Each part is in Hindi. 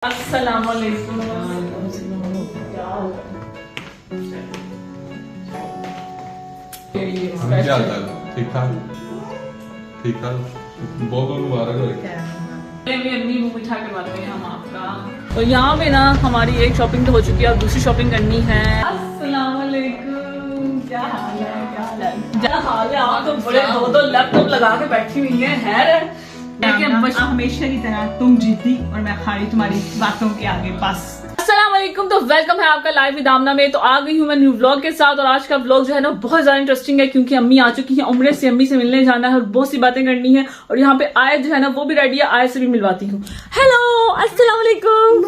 अस्सलाम वालेकुम। क्या हाल चाल? ठीक ठाक ठीक ठाक। बहुत बहुत मुबारक हो। अम्मी मुँह मीठा करवाते हैं हम आपका। तो यहाँ पे ना हमारी एक शॉपिंग तो हो चुकी है, अब दूसरी शॉपिंग करनी है। अस्सलाम वालेकुम। क्या हाल है? क्या हाल है? आप तो बड़े दो लैपटॉप लगा के बैठी हुई है। हमेशा की तरह तुम जीती और मैं खाली तुम्हारी बातों के आगे। बस अस्सलाम वालेकुम। तो वेलकम है आपका लाइव विद आमना में। तो आ गई हूँ मैं न्यू व्लॉग के साथ, और आज का व्लॉग जो है ना बहुत ज्यादा इंटरेस्टिंग है, क्योंकि अम्मी आ चुकी हैं उम्र से। अम्मी से मिलने जाना है और बहुत सी बातें करनी है। और यहाँ पे आयत जो है ना वो भी रेडी है, आयत से भी मिलवाती हूँ। हेलो अस्सलाम वालेकुम।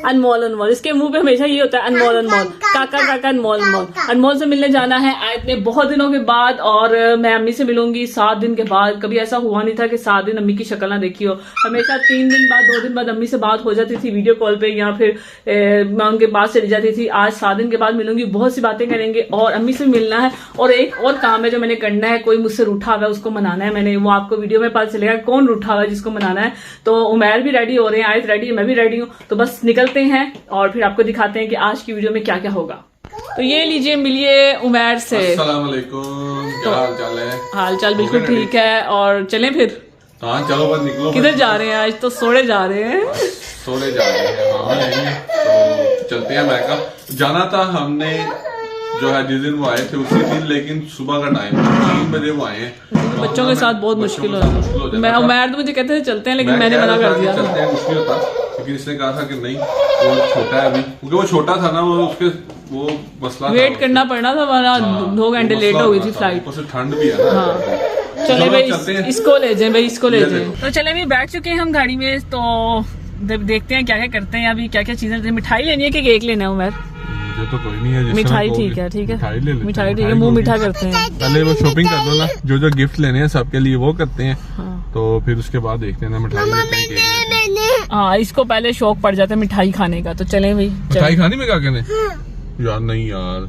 अनमोल अनमोल, इसके मुंह पे हमेशा ये होता है, अनमोल अनमोल, काका काका अनमोल अनमोल। अनमोल से मिलने जाना है आयत ने बहुत दिनों के बाद, और मैं अम्मी से मिलूंगी 7 दिन के बाद। कभी ऐसा हुआ नहीं था कि 7 दिन अम्मी की शक्ल ना देखी हो। हमेशा 3 दिन बाद 2 दिन बाद अम्मी से बात हो जाती थी वीडियो कॉल पे, या फिर मैं उनके पास चली जाती थी। आज 7 दिन के बाद मिलूंगी, बहुत सी बातें करेंगे और अम्मी से मिलना है। और एक और काम है जो मैंने करना है, कोई मुझसे रूठा हुआ है उसको मनाना है मैंने। वो आपको वीडियो में पता चलेगा कौन रूठा हुआ है जिसको मनाना है। तो उमैर भी रेडी हो रहे हैं, आयत रेडी है, मैं भी रेडी हूँ। तो बस निकलते हैं और फिर आपको दिखाते हैं कि आज की वीडियो में क्या क्या होगा। तो ये लीजिए, मिलिए उमैर से। अस्सलाम वालेकुम। क्या हाल चाल है? हाल चाल बिल्कुल ठीक है। और चलें फिर? हाँ चलो बस निकलो। किधर जा रहे हैं? आज तो सोने जा रहे हैं। सोने जा रहे हैं। हाँ नहीं तो चलते हैं। मैं कहा जाना था हमने, जो है जिस दिन वो आए थे उसी दिन, लेकिन सुबह का टाइम 3 बजे वो आए हैं। बच्चों के साथ बहुत मुश्किल हो रहा है। मैं उमैर तो मुझे कहते थे चलते हैं, लेकिन मैंने मना कर दिया। चलते हैं मुश्किल होता, लेकिन इसने कहा था कि नहीं वो छोटा है अभी, क्योंकि वो छोटा था ना, वो उसके वो मसला वेट करना पड़ना था, वरना 2 घंटे लेट हो गई थी फ्लाइट। ठंड भी है ना। हाँ चले भाई, इसको ले जाए भाई, इसको ले जाए। तो चले भी बैठ चुके हैं हम गाड़ी में, तो देखते हैं क्या क्या करते हैं। अभी क्या क्या चीजें, मिठाई लेनी है कि केक लेना है उमैर? ये तो कोई नहीं है, मिठाई ठीक है, ठीक है मिठाई ले लेते हैं। मिठाई ठीक है, मुंह मीठा करते हैं। पहले वो शॉपिंग कर लो ना, जो जो गिफ्ट लेने हैं सबके लिए वो करते हैं। हाँ। तो फिर उसके बाद देखते हैं ना, मिठाई लेते हैं, केक लेते हैं। हाँ इसको पहले शौक पड़ जाता है मिठाई खाने का। तो चले भाई, मिठाई खानी में क्या कहने? यार नहीं यार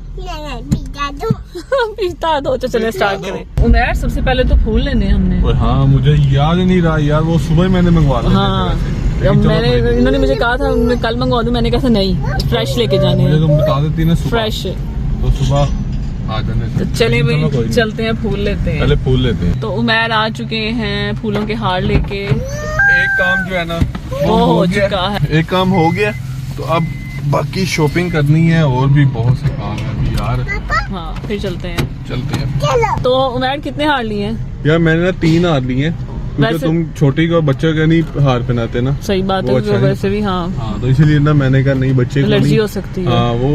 पिस्ता दो। तो चले स्टार्ट करें। उमैर सबसे पहले तो फूल लेने हैं हमने। हाँ मुझे याद नहीं रहा यार, वो सुबह मैंने मंगवा लिया। हाँ मैंने, इन्होंने मुझे कहा था मैं कल मंगवा दूं, मैंने कहा था नहीं फ्रेश लेके जाने हैं। तुम बता देती ना फ्रेश, तो सुबह आ जाने। तो चले भाई चलते हैं, फूल लेते हैं। पहले फूल लेते हैं। तो उमैर आ चुके हैं फूलों के हार लेके। एक काम जो है ना वो हो चुका है। एक काम हो गया, तो अब बाकी शॉपिंग करनी है, और भी बहुत से काम है अभी यार। हाँ फिर चलते हैं। तो उमैर कितने हार लिए हैं? यार मैंने ना 3 हार लिए हैं, क्योंकि तुम छोटी को बच्चे का नहीं हार पहनाते ना। सही बात है, अच्छा वैसे भी। हाँ हाँ तो इसीलिए ना मैंने कहा नहीं, बच्चे को एलर्जी नहीं। हो सकती है। हाँ वो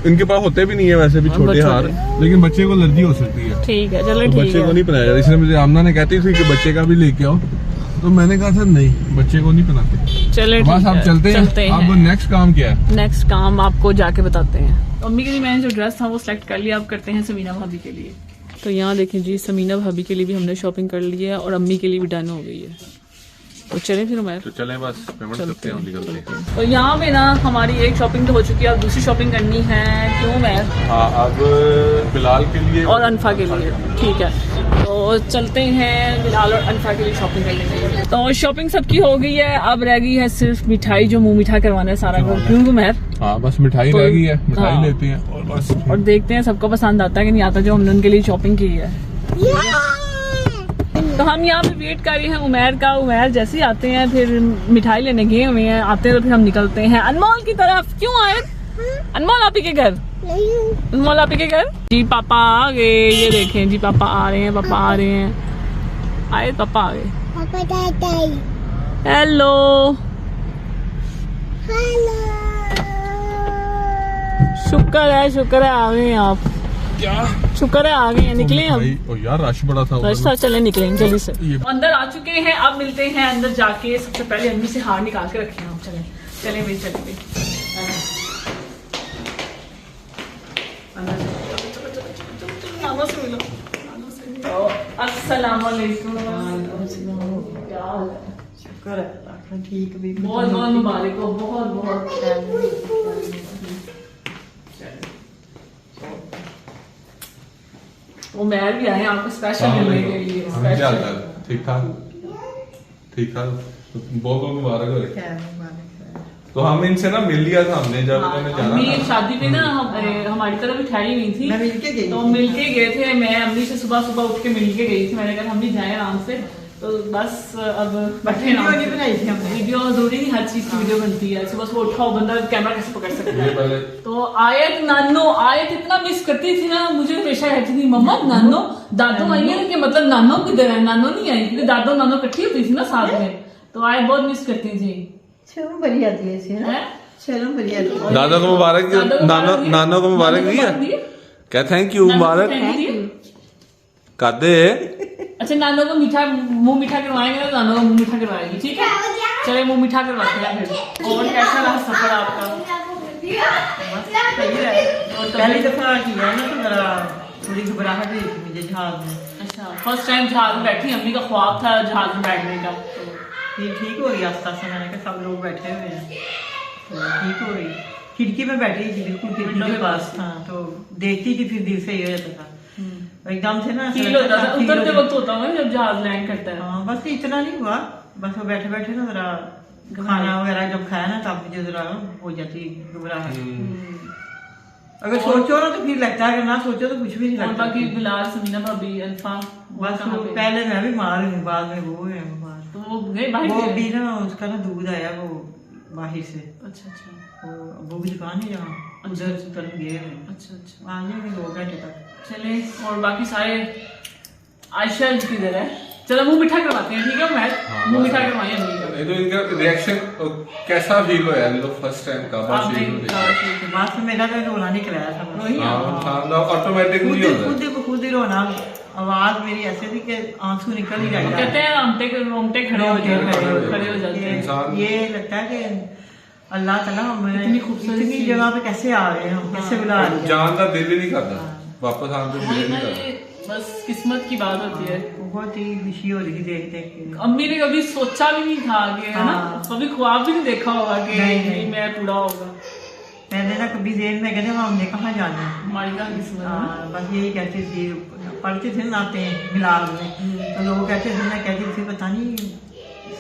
इनके पास होते भी नहीं है वैसे भी छोटे हार, लेकिन बच्चे को एलर्जी हो सकती है। ठीक है चलो, तो ठीक बच्चे को है। नहीं पहनाया जाता, इसलिए मुझे आमना ने कहती थी कि बच्चे का भी लेके आओ, तो मैंने कहा था नहीं बच्चे को नहीं पहनाते। चले तो बस आप चलते हैं। अब नेक्स्ट काम क्या है? नेक्स्ट काम आपको जाके बताते हैं। तो अम्मी के लिए मैंने जो ड्रेस था वो सिलेक्ट कर लिया, अब करते हैं समीना भाभी के लिए। तो यहाँ देखें जी, समीना भाभी के लिए भी हमने शॉपिंग कर ली है और अम्मी के लिए भी डन हो गई है। तो चलें फिर उमैर? तो चलें बस पेमेंट करते हैं, निकलते हैं। तो यहाँ पे ना हमारी एक शॉपिंग तो हो चुकी है, अब दूसरी शॉपिंग करनी है। क्यों उमैर? हाँ अब बिलाल के लिए और अनफा के लिए, ठीक है। तो चलते हैं बिलाल और अनफा के लिए शॉपिंग करने के लिए। तो शॉपिंग सबकी हो गई है, अब रह गई है सिर्फ मिठाई, जो मुंह मीठा करवाना है सारा को। क्यों उमैर? हाँ बस मिठाई रह गई है, मिठाई हाँ। लेते हैं और बस। और देखते हैं सबको पसंद आता है कि नहीं आता जो हमने उनके लिए शॉपिंग की है। तो हम यहाँ पे वेट कर रहे हैं उमैर का। उमैर जैसे ही आते हैं फिर मिठाई लेने गए हुए हैं, आते हैं तो फिर हम निकलते हैं अनमोल की तरफ। क्यों आए अनमोल? आप ही के घर? अनमोल आप ही के घर? जी पापा आ गए, ये देखें जी पापा आ रहे हैं, पापा आ रहे हैं। आए पापा आ गए। हेलो शुक्र है आ गए हैं आप। क्या शुक्र है आ गए हैं, निकले हम। ओ यार रश बड़ा था। रास्ता चले निकलेंगे जल्दी से। अंदर आ चुके हैं, अब मिलते हैं अंदर जाके। सबसे पहले अम्मी से हार निकाल के रखे हैं हम। चले चले भाई, चले भाई नानों से मिलो, नानों से मिलो। अस्सलाम वालेकुम। क्या हाल है? शुक्र है ठीक भी। बहुत बहुत मुबारक हो, बहुत बहुत। उमैर भी आए आपको स्पेशल मिलने के लिए। ठीक ठाक ठीक ठाक। बहुत बहुत मुबारक हो। तो हम इनसे ना मिल लिया था हमने जब उन्होंने जाना अम्मी था। शादी में ना हमारी तरफ भी ठहरी हुई थी, मैं मिलके गई तो थी। मिलके गए थे। मैं अम्मी से सुबह सुबह उठ के मिलके गई थी। मैंने कहा हम भी जाए आराम से, तो बस अब बैठे वीडियो नहीं बनाई थी हमने। वीडियो जरूरी नहीं हर चीज की वीडियो बनती है। सुबह सुबह उठा हो बंदा कैमरा कैसे पकड़ सकता ये है। पहले तो आयत नानो आयत इतना मिस करती थी ना, मुझे हमेशा कहती थी मम्मा नानो दादो आई है ना, कि मतलब नानो किधर है, नानो नहीं आई, क्योंकि दादो नानो इकट्ठी होती थी ना साथ में, तो आयत बहुत मिस करती थी। शर्म बड़ी आती है इसे ना, हैं? शर्म बड़ी आती है। दादा को मुबारक दादो को नानो दिया? नानो को मुबारक नानो को दिया क्या थैंक यू नानो को मुबारक thank you दिया? कादे अच्छा नानो को मीठा मुंह मीठा करवाएंगे ना, नानो को मुंह मीठा करवाएगी, ठीक है। चले मुंह मीठा करवाते हैं फिर। और कैसा रहा सफर आपका? सही है। और पहली तबीयत- दफा किया है ना तो जरा थोड़ी घबराहट हुई थी मुझे जहाज में। अच्छा फर्स्ट टाइम जहाज में बैठी, अम्मी का ख्वाब था जहाज में बैठने का, तो फिर ठीक हो गई आस्ता आस्ता। मैंने कहा सब लोग बैठे हुए हैं तो ठीक हो गई। खिड़की में बैठी थी, बिल्कुल खिड़की विंडो के के पास। पास। हाँ तो देखती थी, फिर दिल से ये हो जाता था एकदम से ना। ऐसा फील लगता होता था था, feel उतरते हो वक्त होता है जब जहाज लैंड करता है। हाँ बस इतना नहीं हुआ, बस वो बैठे बैठे ना जरा खाना वगैरह जब खाया ना तब मुझे जरा हो जाती घबराहट। अगर सोचो ना तो फिर लगता है, अगर ना सोचो तो कुछ भी नहीं और लगता। बाकी बिलाल समीना भाभी अल्फा बस कहाँ वो पे? पहले मैं बीमार हूँ, बाद में वो है बीमार। तो वो गए बाहर वो गए? भी ना उसका ना दूध आया वो बाहर से, अच्छा अच्छा वो की दुकान है जहाँ, उधर तरफ गए हैं। अच्छा अच्छा आ जाएंगे 2 घंटे तक। चले। और बाकी सारे आयशा जी किधर है? चलो मुंह मीठा करवाते हैं, ठीक है। मैं मुंह मीठा करवाइए अम्मी का। नहीं तो इनका रिएक्शन कैसा फील हुआ जो फर्स्ट टाइम का बस आपने यही कहा होता कि- बाद में मेरा तो रोना निकल आया था बस। रोई? है ऑटोमेटिक नहीं होता खुद ही रोना, आवाज मेरी ऐसे थी कि आंसू निकल ही वो रहा कहते हैं रोंगटे रोंगटे खड़े हो जाते हैं, खड़े हो जाते हैं। इंसान- ये लगता है कि अल्लाह ताला हमें इतनी खूबसूरत इतनी सी- जगह पे कैसे आ गए, हम कैसे बुला लिया। जान का दिल ही नहीं करता वापस आने का दिल ही नहीं करता। ये बस किस्मत की बात होती है। बहुत ही खुशी हो रही थी देख देख के। अम्मी ने कभी सोचा भी नहीं था कि है ना, हाँ। कभी ख्वाब भी नहीं देखा होगा कि नहीं। मैं पूरा होगा। मैंने ना कभी जेल में कहते हमने कहाँ जाना है। हमारी का किस्मत है ना। हाँ, बस यही कहते थे, पढ़ते थे ना आते हैं मिलाद में, तो लोग कहते थे, मैं कहती थी पता नहीं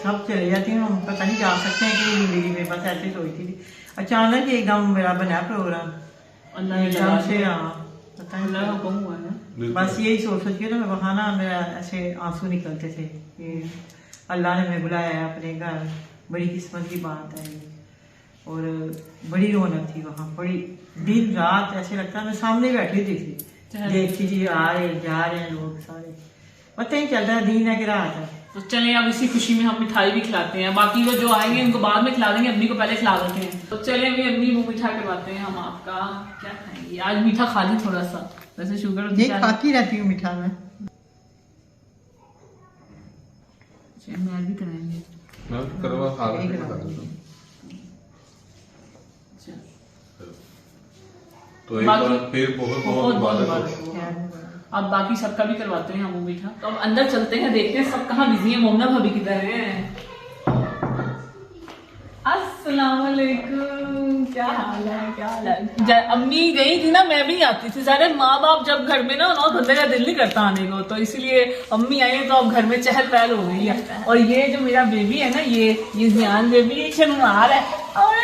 सब चले जाते हैं, हम पता नहीं जा सकते हैं कि जिंदगी में, बस ऐसे सोचती थी। अचानक ही एकदम मेरा बना प्रोग्राम, अल्लाह ने एकदम लगा से दिया। हाँ पता अल्लाह का नहीं। हुक्म हुआ है ना। बिल्कुल। बस यही सोच सोच के ना वहाँ ना मेरा ऐसे आंसू निकलते थे कि अल्लाह ने हमें बुलाया है अपने घर, बड़ी किस्मत की बात है ये। और बड़ी रौनक थी वहाँ, बड़ी दिन रात ऐसे लगता है मैं सामने बैठी थी, देखती थी आ रहे जा रहे हैं लोग सारे, पता ही चलता है दिन है कि रात है। तो चलें अब इसी खुशी में हम मिठाई भी खिलाते हैं, बाकी वो जो आएंगे उनको बाद में खिला देंगे, अम्मी को पहले खिला देते हैं। तो चलें अभी अम्मी मुंह मीठा करवाते हैं हम आपका। क्या खाएंगे आज? मीठा खा ली थोड़ा सा, वैसे शुगर ये खाती रहती हूँ मीठा में। मैं भी कराएंगे। मैं करवा खा रहा हूँ, बता देता हूँ। तो एक बाकी- बार फिर बहुत बहुत बहुत बहुत मुबारक हो। मुबारक। अब बाकी सबका भी करवाते हैं हम मुंह मीठा। तो अब अंदर चलते हैं, देखते हैं सब कहाँ बिजी है। मोमना भाभी किधर है? अस्सलाम वालेकुम, क्या हाल है? क्या हाल है? अम्मी गई थी ना, मैं भी नहीं आती थी। सारे माँ बाप जब घर में ना बंदे का दिल नहीं करता आने को, तो इसलिए अम्मी आई है तो अब घर में चहल पहल हो गई है। और ये जो मेरा बेबी है ना, ये जियान बेबी, ये शर्मार है और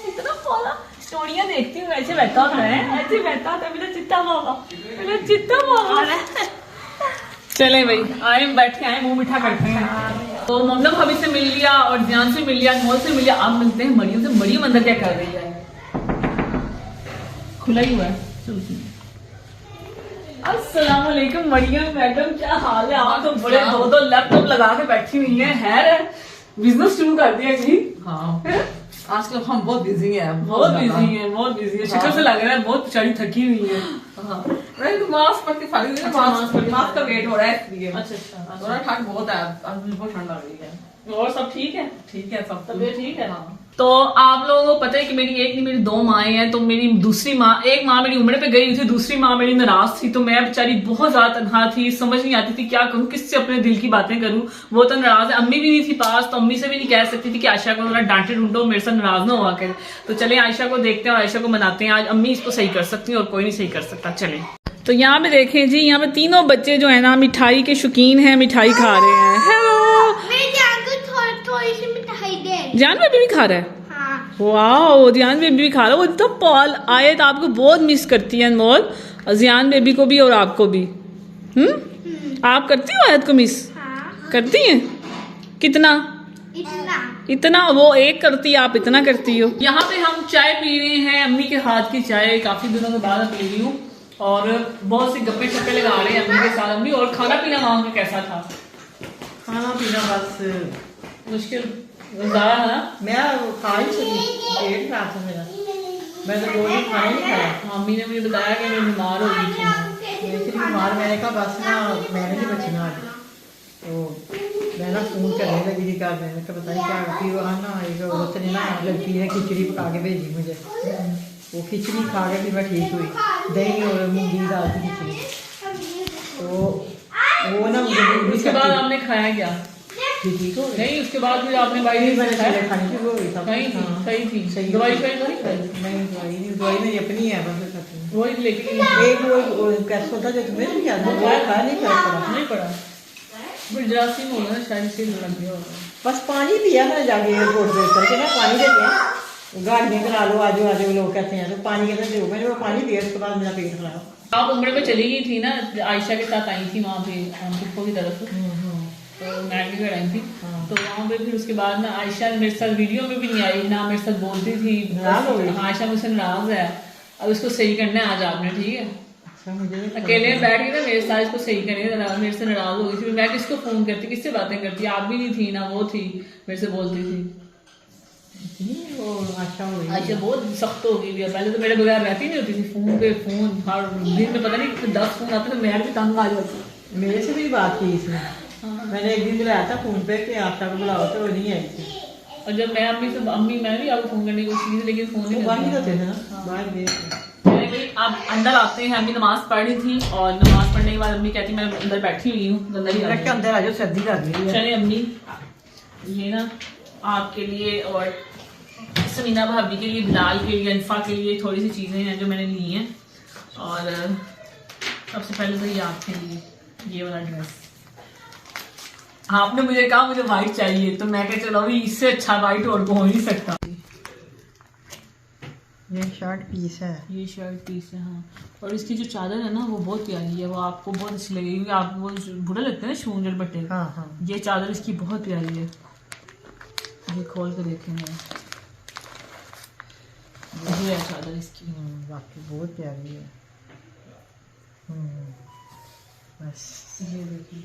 इतना फॉलो स्टोरियां देखती हूँ, ऐसे बैठा होता है, ऐसे बैठा होता है मेरा चित्ता बाबा, मेरा चित्ता बाबा। चले भाई आए, बैठ के आए, मुंह मीठा करते हैं। तो ममना भाभी से मिल लिया और ध्यान से मिल लिया, अनमोल से मिल लिया। अब मिलते हैं मरियम से। मरियम अंदर क्या कर रही है? खुला ही हुआ है। अस्सलाम वालेकुम मरियम मैडम, क्या हाल है? आप तो बड़े 2-2 लैपटॉप लगा के बैठी हुई हैं। है बिजनेस शुरू कर दिया जी? हाँ आजकल हम बहुत बिजी हैं, बहुत बिजी है, बहुत बिजी है। शक्ल से लग रहा है बहुत बेचारी थकी हुई है। मैं तो मास्क पहन के सारी दिन अच्छा, मास्क पहन के मास्क का वेट हो रहा है इसलिए। अच्छा अच्छा। थोड़ा ठंड बहुत है, आज बहुत ठंड लग रही है। और सब ठीक है? ठीक है सब तबीयत ठीक है? हाँ। तो आप लोगों को पता है कि मेरी एक नहीं मेरी 2 माएँ हैं। तो मेरी दूसरी माँ, एक माँ मेरी उम्र पे गई हुई थी, दूसरी माँ मेरी नाराज थी। तो मैं बेचारी बहुत ज्यादा तनहा थी, समझ नहीं आती थी क्या करूँ, किससे अपने दिल की बातें करूँ। वो तो नाराज है, अम्मी भी नहीं थी पास, तो अम्मी से भी नहीं कह सकती थी कि आयशा को थोड़ा डांटे ढूंढो, मेरे साथ नाराज ना हुआ कर। तो चले आयशा को देखते हैं और आयशा को मनाते हैं। आज अम्मी इसको सही कर सकती है और कोई नहीं सही कर सकता। चले। तो यहाँ पे देखें जी, यहाँ पे तीनों बच्चे जो है ना मिठाई के शौकीन हैं, मिठाई खा रहे हैं। हेलो मैं जाकर थोड़ी सी मिठाई मेरी डेढ़। जान बेबी भी खा रहा है। हाँ। वाओ, जियान बेबी भी खा रहा है। वो तो पॉल आयत आपको बहुत मिस करती है अनमोल, और जियान बेबी को भी और आपको भी। आप करती हो आयत को मिस? हाँ। करती हैं? कितना? इतना। इतना? वो एक करती है, आप इतना करती हो। यहाँ पे हम चाय पी रहे हैं, अम्मी के हाथ की चाय, काफी दिनों के बाद पी रही हूँ, और बहुत सी गप्पे शप्पे लगा रहे हैं अम्मी के साथ। अम्मी, और खाना पीना वहाँ का कैसा था? खाना पीना बस मुश्किल ज्यादा है ना? मैं खा ही सकी, पेट खराब था मेरा, मैं तो 2 दिन खाना नहीं खाया। अम्मी ने मुझे बताया कि मैं बीमार हो गई थी। मैं इतनी बीमार, मैंने कहा बस ना मैंने नहीं बचना आज। तो मैं ना फोन करने लगी थी घर, मैंने कहा पता नहीं क्या फिर वहाँ ना एक औरत ने ना लड़की ने खिचड़ी पका के भेजी मुझे। वो खिचड़ी खा के फिर मैं ठीक हुई, दही और मूंगी की दाल की खिचड़ी। तो वो ना मुझे उसके बाद आपने खाया क्या? ठीक हो गई। नहीं, उसके बाद भी आपने दवाई नहीं, नहीं मैंने खाया? पहले खानी थी, वो हुई था। सही थी, हाँ। सही थी। सही दवाई थी। खाई तो नहीं खाई? नहीं, दवाई नहीं, दवाई मेरी अपनी है बस खाती हूँ। वही लेके एक वो कैप्सूल था जो तुम्हें नहीं किया था, वो खाया नहीं, फर्क पड़ा। नहीं पड़ा। फिर जरासीम होगा ना शायद, से लग गया होगा। बस पानी पिया मैंने जाके एयरपोर्ट पे उतर के ना, पानी देते हैं गाड़ियाँ करा लो, आजू आजू लोग कहते हैं, तो पानी कहते हैं, मैंने वो पानी पिया, उसके बाद मेरा पेट खराब। आप उम्र में चली गई थी ना, आयशा के साथ आई थी वहाँ पे पुप्पो की तरफ, तो मैं भी घर आई थी। तो वहाँ पे फिर उसके बाद ना आयशा मेरे साथ वीडियो में भी नहीं आई ना, मेरे साथ बोलती थी। नाराज हो गई? हाँ, आयशा मुझसे नाराज है। अब इसको सही करना है आज आपने, ठीक है? अच्छा, मुझे नहीं पता। अकेले में बैठ के ना मेरे साथ इसको सही करेंगे, मेरे से नाराज हो गई थी। मैं किसको फोन करती, किससे बातें करती? आप भी नहीं थी ना, वो थी, मेरे से बोलती थी। वो अच्छा हो गई। आयशा बहुत सख्त हो गई है। पहले तो मेरे बगैर रहती नहीं होती थी, फोन पे फोन, हर दिन में पता नहीं 10 फोन आते, तो मैं भी तंग आ जाती। मेरे से भी बात की इसने, मैंने एक दिन बुलाया था फोन पे कि आशा को बुलाओ, तो वो नहीं आई थी। और जब मैं अम्मी मैं भी आपको फोन करने की कोशिश की थी, लेकिन फोन वो नहीं बाहर ही लगता। होते थे ना, बाहर गए थे। मैंने भाई आप अंदर आते हैं, अम्मी नमाज पढ़ रही थी, और नमाज पढ़ने के बाद अम्मी कहती मैं अंदर बैठी हुई हूँ, अंदर ही आ रख के जाओ। अंदर आ जाओ, सर्दी लग रही है। चले अम्मी, ये ना आपके लिए और समीना भाभी के लिए, बिलाल के लिए, अनफा के लिए थोड़ी सी चीज़ें हैं जो मैंने ली हैं। और सबसे पहले तो ये आपके लिए ये वाला ड्रेस। आपने मुझे कहा मुझे वाइट चाहिए, तो मैं कहा चलो अभी इससे अच्छा वाइट और को हो नहीं सकता। ये शर्ट पीस है। ये शर्ट पीस है, हाँ। और इसकी जो चादर है ना वो बहुत प्यारी है, वो आपको बहुत अच्छी लगेगी। आपको वो बुरा लगता है ना शूंजर बट्टे, हाँ हाँ। ये चादर इसकी बहुत प्यारी है। ये खोल के देखेंगे, ये है चादर इसकी। बाकी बहुत प्यारी है। बस ये देखिए,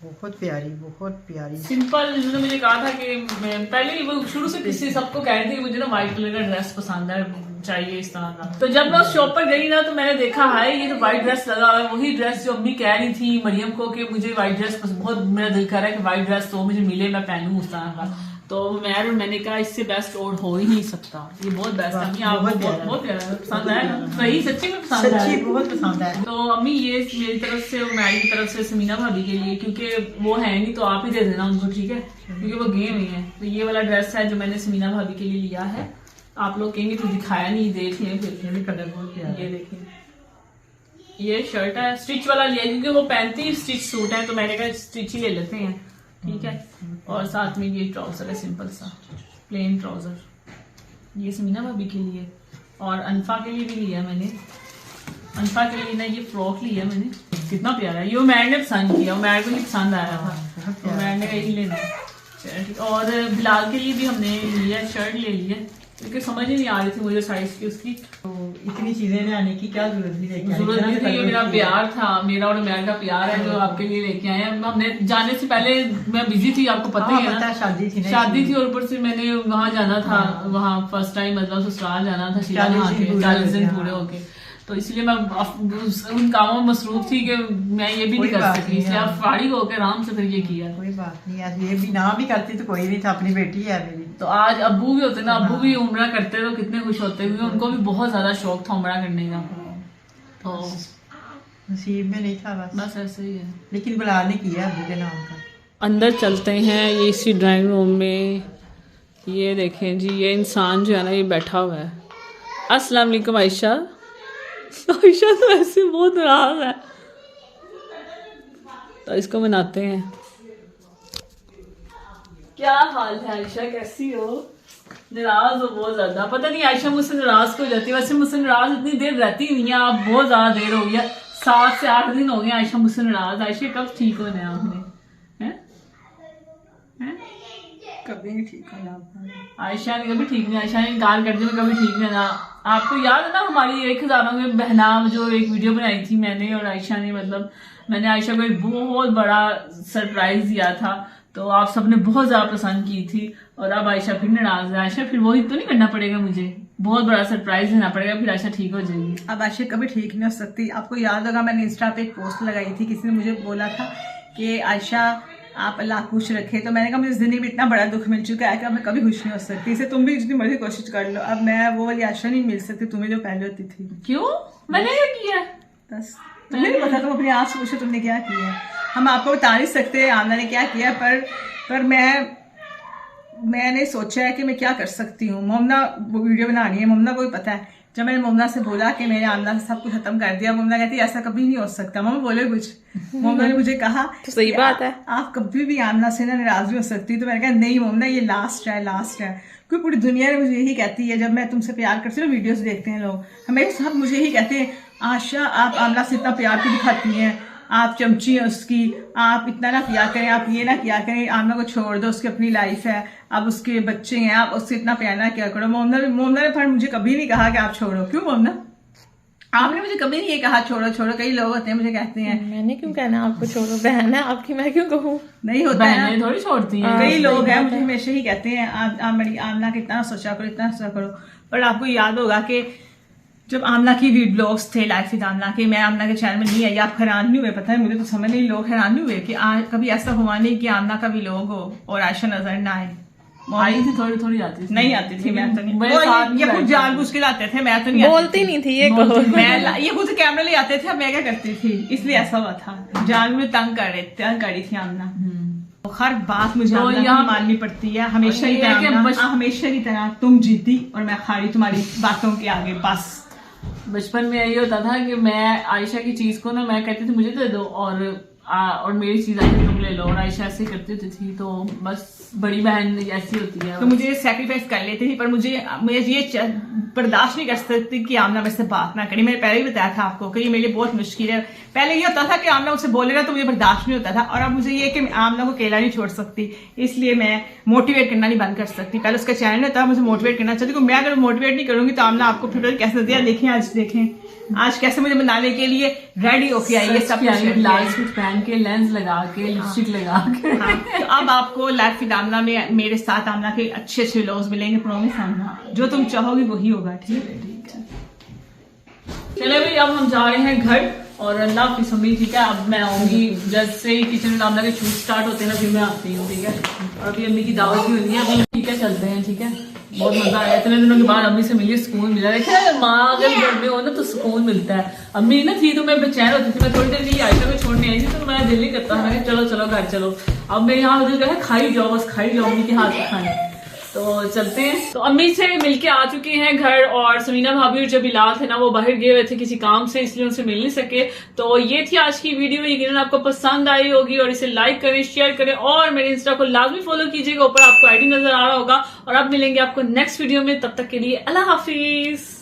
बहुत प्यारी, बहुत प्यारी। सिंपल। जिन्होंने मुझे कहा था कि मैं पहले ही वो शुरू से किसी सबको कह रही थी मुझे ना व्हाइट कलर का ड्रेस पसंद है, चाहिए इस तरह का। तो जब मैं उस शॉप पर गई ना, तो मैंने देखा हाय ये तो व्हाइट ड्रेस लगा हुआ है, वही ड्रेस जो अम्मी कह रही थी मरियम को कि मुझे व्हाइट ड्रेस बहुत, मेरा दिल कर रहा है कि व्हाइट ड्रेस तो मुझे मिले, मैं पहनूं उस तरह का। तो मैंने कहा इससे बेस्ट और हो ही नहीं सकता, ये बहुत बेस्ट है। अम्मी आपको बहुत प्यारा है, पसंद आया? सही सच्ची में पसंद आया? सच्ची बहुत पसंद है। तो अम्मी ये मेरी तरफ से और मैरी की तरफ से समीना भाभी के लिए, क्योंकि वो है नहीं तो आप ही दे देना उनको, ठीक है? क्योंकि वो गए हुए हैं। तो ये वाला ड्रेस है जो मैंने समीना भाभी के लिए लिया है। आप लोग कहेंगे तो दिखाया नहीं, देख लें फिर। ये भी कलर बहुत प्यारा है। ये देखिए, ये शर्ट है, स्टिच वाला लिया क्योंकि वो पहनती स्टिच सूट है, तो मैंने कहा स्टिच ही ले लेते हैं, ठीक है? और साथ में ये ट्राउजर है, सिंपल सा प्लेन ट्राउजर, ये समीना भाभी के लिए। और अनफा के लिए भी लिया मैंने। अनफा के लिए ना ये फ्रॉक लिया मैंने, कितना प्यारा है। ये मैड ने पसंद किया, मैड को ही पसंद आया था, तो मैड ने यही लेना है। और बिलाल के लिए भी हमने लिया, शर्ट ले लिया, क्योंकि समझ ही नहीं आ रही थी मुझे साइज की उसकी। तो इतनी चीजें लाने की क्या जरूरत थी? जरूरत नहीं थी, ये मेरा प्यार था, मेरा और मैर का प्यार है जो आपके लिए लेके आए हैं। हमने जाने से पहले मैं बिजी थी, आपको पता ही है ना, शादी थी ना, शादी थी, और ऊपर से मैंने वहां जाना था, वहां फर्स्ट टाइम मतलब ससुराल जाना था, शीला नहा के 40 दिन पूरे होके। तो इसलिए मैं उन कामों में मसरूफ थी कि मैं ये भी नहीं कर सकती, इसलिए आप फाड़ी होकर आराम से फिर ये किया। कोई बात नहीं यार, ये भी ना भी करती तो कोई नहीं था, अपनी बेटी है मेरी। तो आज अब्बू भी होते ना, अब्बू भी उम्रा करते तो कितने खुश होते, क्योंकि उनको भी बहुत ज्यादा शौक था उम्रा करने का। तो नसीब में नहीं था बस ऐसे ही है। लेकिन बिलाल ने किया अब्बू के नाम का। अंदर चलते हैं, ये इसी ड्राइंग रूम में। ये देखें जी, ये इंसान जो है ना ये बैठा हुआ है। अस्सलाम वालेकुम आयशा। आयशा तो ऐसे बहुत नाराज है, तो इसको मनाते हैं। क्या हाल है आयशा, कैसी हो? नाराज हो बहुत ज्यादा? पता नहीं आयशा मुझसे नाराज क्यों जाती है। वैसे मुझसे नाराज इतनी देर रहती नहीं है, आप बहुत ज्यादा देर हो गई है। 7 से 8 दिन हो गए आयशा मुझसे नाराज। आयशा कब ठीक होने आपने? कभी नहीं ठीक होना। आयशा ने कभी ठीक नहीं, आयशा ने इनकार कर दिया, मैं कभी ठीक नहीं ना। आपको याद है ना हमारी 1000 में बहना जो एक वीडियो बनाई थी मैंने और आयशा ने, मतलब मैंने आयशा को एक बहुत बड़ा सरप्राइज दिया था, तो आप सबने बहुत ज्यादा पसंद की थी। और अब आयशा फिर नाराज है। आयशा फिर वही तो नहीं करना पड़ेगा, मुझे बहुत बड़ा सरप्राइज देना पड़ेगा, फिर आयशा ठीक हो जाएगी। अब आयशा कभी ठीक नहीं हो सकती। आपको याद होगा मैंने इंस्टा पे एक पोस्ट लगाई थी, किसी ने मुझे बोला था कि आयशा आप अल्लाह खुश रखे, तो मैंने कहा मुझे जिंदगी में इतना बड़ा दुख मिल चुका है कि अब मैं कभी खुश नहीं हो सकती। इसे तुम भी जितनी मर्जी कोशिश कर लो, अब मैं वो वाली आयशा नहीं मिल सकती तुम्हें जो पहले होती थी। क्यों? मैंने क्या किया? बस तुम्हें नहीं पता, तुम अपनी आप से पूछो तुमने क्या किया है। हम आपको बता नहीं सकते आमना ने क्या किया, पर मैंने सोचा है कि मैं क्या कर सकती हूँ। मोमना वो वीडियो बनानी है, मोमना को भी पता है। जब मैंने मोमना से बोला कि मैंने आमना से सब कुछ खत्म कर दिया, मोमना कहती है ऐसा कभी नहीं हो सकता। मम्मा बोले कुछ, मोमना ने मुझे कहा तो सही बात है, आप कभी भी आमना से ना नाराज नहीं हो सकती। तो मैंने कहा नहीं मोमना, ये लास्ट है, लास्ट है। क्योंकि पूरी दुनिया ने मुझे यही कहती है, जब मैं तुमसे प्यार करती हूँ, वीडियोस देखते हैं लोग, हमें सब मुझे यही कहते हैं आशा आप आमना से इतना प्यार क्यों दिखाती हैं, आप चमची हैं उसकी, आप इतना ना किया करें, आप ये ना किया करें, आमना को छोड़ दो, उसकी अपनी लाइफ है, अब उसके बच्चे हैं, आप उससे इतना प्यार ना किया करो। मोमना ने पर मुझे कभी नहीं कहा कि आप छोड़ो। क्यों मोमना? आपने मुझे कभी नहीं ये कहा छोड़ो छोड़ो। कई लोग होते हैं मुझे कहते हैं, मैंने क्यों कहना आपको छोड़ो, बहन है आपकी, मैं क्यों कहूँ? नहीं होता है बहनें ना, थोड़ी छोड़ती हैं। कई लोग हैं मुझे हमेशा ही कहते हैं आप मेरी आमना का इतना सोचा करो, इतना सोचा करो। पर आपको याद होगा कि जब आमना की ब्लॉग्स थे लाइफ विद आमना के, मैं आमना के चैनल में नहीं आई, आप हैरान नहीं हुए? पता है मुझे तो समझ नहीं, लोग हैरान नहीं हुए कि कभी ऐसा हुआ नहीं कि आमना का भी लोग हो और आयशा नजर ना आए। आई थी, थोड़ी थोड़ी आती थी। नहीं आती थी, मैं तो नहीं। मेरे वो साथ ये खुद बैठती जानबूझ के लाते थे, मैं तो नहीं आती बोलती थी। नहीं थी ये कहो। मैं ये खुद कैमरा ले आते थे, अब मैं क्या करती थी, इसलिए ऐसा हुआ था। जानबूझ तंग कर रही थी आमना। हर बात मुझे तो आमना यहाँ की माननी पड़ती है, हमेशा ये की है कि तरह। हमेशा की तरह तुम जीती और मैं खारी तुम्हारी बातों के आगे। बस बचपन में यही होता था कि मैं आयशा की चीज को ना, मैं कहती थी मुझे दे दो और मेरी चीज आयशा तुम ले लो, और आयशा ऐसे करती होती थी। तो बस बड़ी बहन ऐसी होती है। तो मुझे सैक्रिफाइस कर लेती थी, पर मुझे ये बर्दाश्त नहीं कर सकती कि आमना मेरे से बात ना करी। मैंने पहले ही बताया था आपको कि ये मेरे लिए बहुत मुश्किल है। पहले ये होता था कि आमना मुझसे बोले ना तो मुझे बर्दाश्त नहीं होता था, और अब मुझे ये कि आमना को अकेला नहीं छोड़ सकती, इसलिए मैं मोटिवेट करना नहीं बंद कर सकती। पहले उसका चैनल होता मुझे मोटिवेट करना चाहती, मैं अगर मोटिवेट नहीं करूंगी तो आमना आपको फिर कैसे दिया। देखें आज कैसे मुझे बनाने के लिए रेडी होके आई है, सब लाल सूट पहन के, लेंस लगा के, लिपस्टिक लगा के। तो अब आपको लाइफ विद आमना में मेरे साथ आमना के अच्छे अच्छे व्लॉग्स मिलेंगे, प्रॉमिस आमना, जो तुम चाहोगी वही होगा। ठीक है। चले भाई, अब हम जा रहे हैं घर, और अल्लाह की सुनी। ठीक है, अब मैं आऊंगी जैसे ही किचन में आमना के शूट स्टार्ट होते हैं ना, फिर मैं आती हूँ। ठीक है, और अभी अम्मी की दावत भी होनी है अभी। ठीक है, चलते हैं। ठीक है, बहुत मजा आया, इतने दिनों के बाद अम्मी से मिली, सुकून मिला। देखिए माँ अगर घर में हो ना तो सुकून मिलता है। अम्मी ना थी तो मैं बेचैन होती थी, मैं थोड़ी देर के लिए आयशा को छोड़ने आई थी, तो मेरा दिल नहीं करता था कि चलो चलो घर चलो। अब मैं यहाँ दिल है खाई जाओ, बस खाई जाओ अम्मी के हाथ से खाना। तो चलते हैं। तो अम्मी से मिलके आ चुके हैं घर, और समीना भाभी और जब बिलाल थे ना वो बाहर गए हुए थे किसी काम से, इसलिए उनसे मिल नहीं सके। तो ये थी आज की वीडियो, यकीनन आपको पसंद आई होगी, और इसे लाइक करें, शेयर करें, और मेरे इंस्टा को लाजमी फॉलो कीजिएगा, ऊपर आपको आईडी नजर आ रहा होगा। और अब मिलेंगे आपको नेक्स्ट वीडियो में, तब तक के लिए अल्लाह हाफिज।